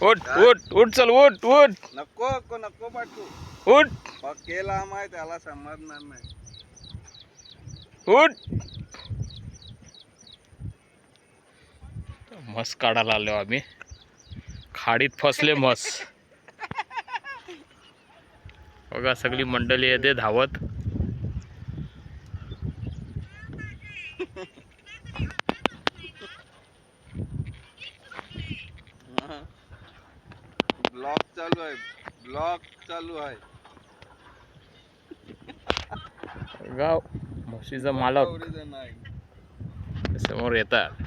उठ उठ उठ चल उठ उठ नको नको नको पाठवू उठ केला माय त्याला समजणार नाही उठ मस काढायला आलो आम्ही खाडीत फसले मस बघा सगळी मंडळी येते धावत ब्लॉक चालू आहे गाव म्हशीचा मालक समोर येतात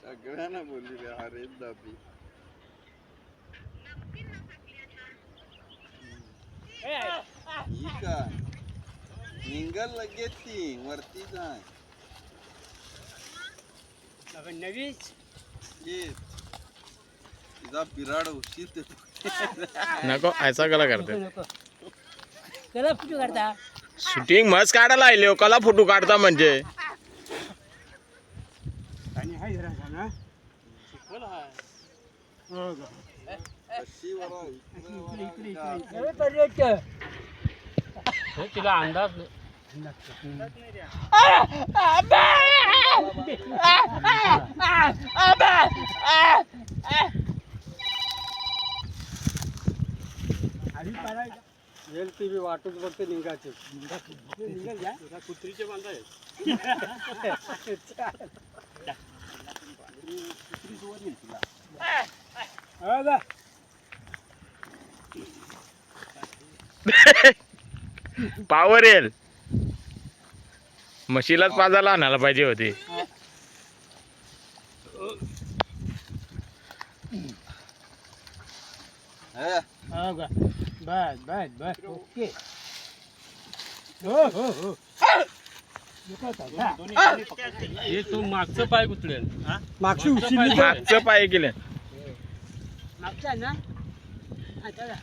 सगळ्यांना बोलली अरे दाबी का निंगल लगेच ती वरती जाय तिचा बिराड उशीर नको ऐसा कला करते कला फोटो काढता शूटिंग मस्त काढायला आले कला फोटो काढता म्हणजे तिला अंदाज टीव्ही वाटच बघते निघाचे कुत्रीचे बांधा पावर येईल म्हशीलाच पाजायला आणायला पाहिजे होते बस बस बस ओके हो हो हो हे तू मागचं पाय गुतलेल मागची उचलली मागचं पाय केलं मागचा ना चला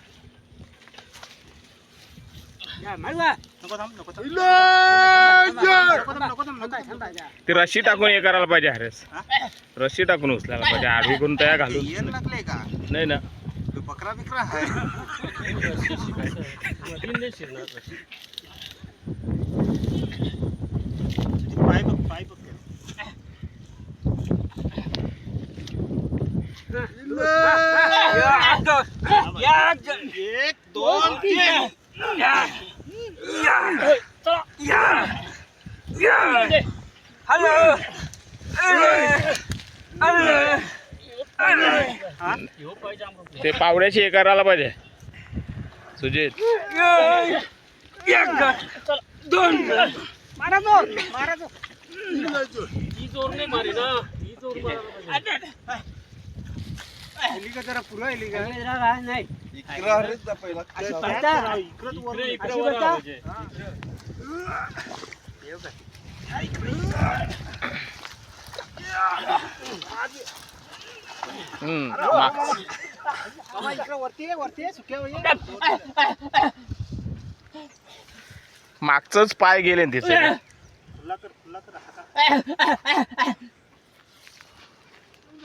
या मारवा ते रस्सी टाकून हे करायला पाहिजे हरेस रस्सी टाकून उचलायला पाहिजे आडवी करून तया घालून नाही ना बकरा बिकरा आहे एक दोन तीन ते पावड्याची हे करायला पाहिजे सुजित मारा जोर ही जोर नाही मारी ना ही जोर का जरा पुरा नाही मागचंच पाय गेले ना तिचे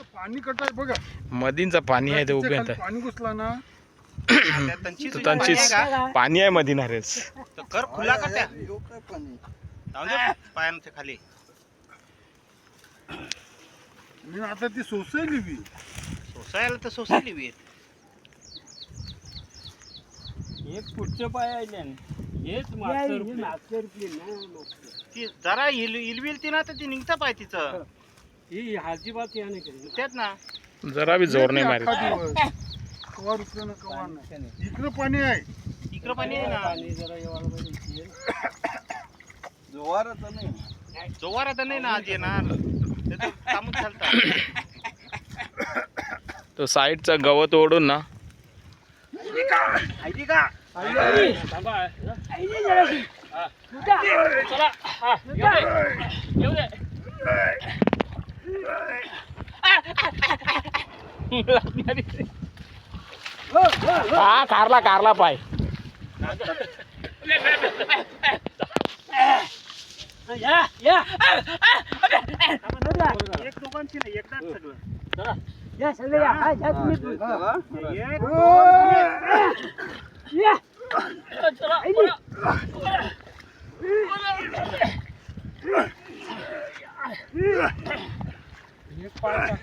पाणी कटाय बघा मधींचा पाणी आहे ते उभे पाणी घुसला ना त्यांची पाणी आहे मधी नारेच कर खुला कट्या पायानं खाली मी आता ती सोसायली बी सोसायला तर सोसायली बी एक पुढचे पाय आहे हेच मागचं ती जरा इलविल ती ना तर ती निघता पाय तिचं ही हालची बात याने केली तेच ना जरा बी जोर नाही मारे कवा रुपये ना कवा नाही इकडं पाणी आहे इकडं पाणी आहे ना पाणी जरा येवायला पाहिजे जोवार आता नाही ना आज येणार कामच चालतं तो साईडचा गवत ओढून ना हा कारला पाय एक दोघांची नाही एकदाच सगळं या सगळे या हा जा तुम्ही एक, चला एक पाय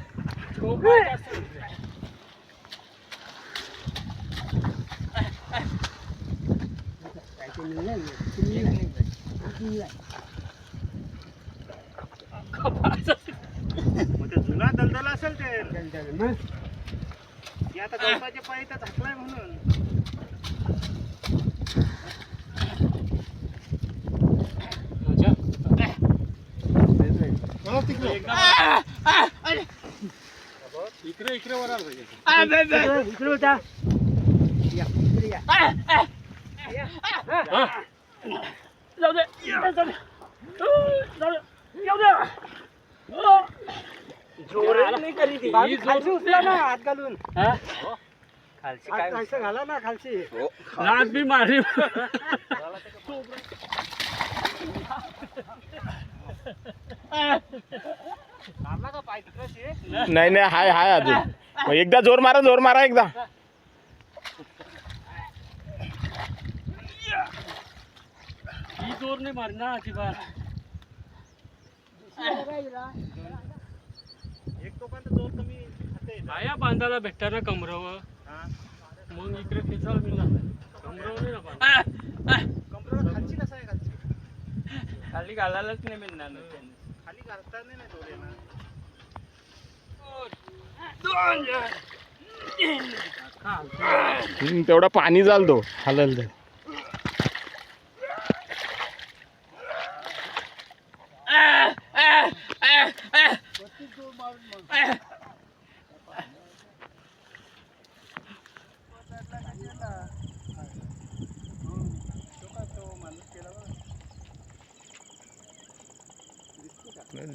मग ते जुना दलदल असेल ते हे आता गवताच्या पायी तर झाकलाय म्हणून इकडे इकडे वर आलं पाहिजे इकडे होता जाऊ दे जाऊ दे जाऊ दे जोरात नाही करी ती खालची उचला ना हात घालून खालची काय घाला ना खालची लाट बी मारली नाही नाही हाय हाय अजून मग एकदा जोर मारा एकदा ही जोर नाही मारणार अजिबात एक दोघांचा जोर कमी खाते आया बांधायला भेटता ना कमरावर मग इकडे खेचाल मी ना कमरावर नाही ना बांधा कमरेला खालची कसं आहे खालची खाली घालायलाच नाही मिळणार खाली घालता नाही जोर येणार तेवढा पाणी चालतो हलल तर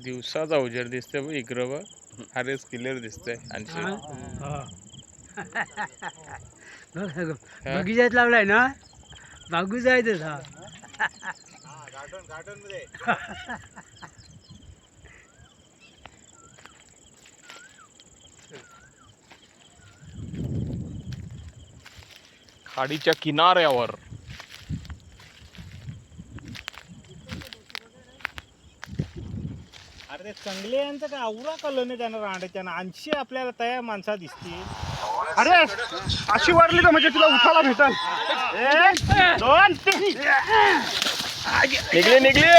दिवसाचा उजेड दिसतोय बघ इकडं बघ अरेच क्लिअर दिसतंय आणखी बगीचात लावलाय ना बागू जायचं हा गार्डन मध्ये खाडीच्या किनाऱ्यावर अरे ते चांगले यांचं काय आवरा कलर नाही जाणार अंड्याच्या आणशी आपल्याला तयार माणसा दिसते अरे अशी वारली तर म्हणजे तुला उठायला भेटल 1 2 3 निघले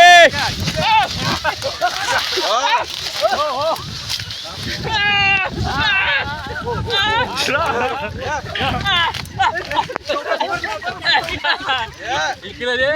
इकडे दे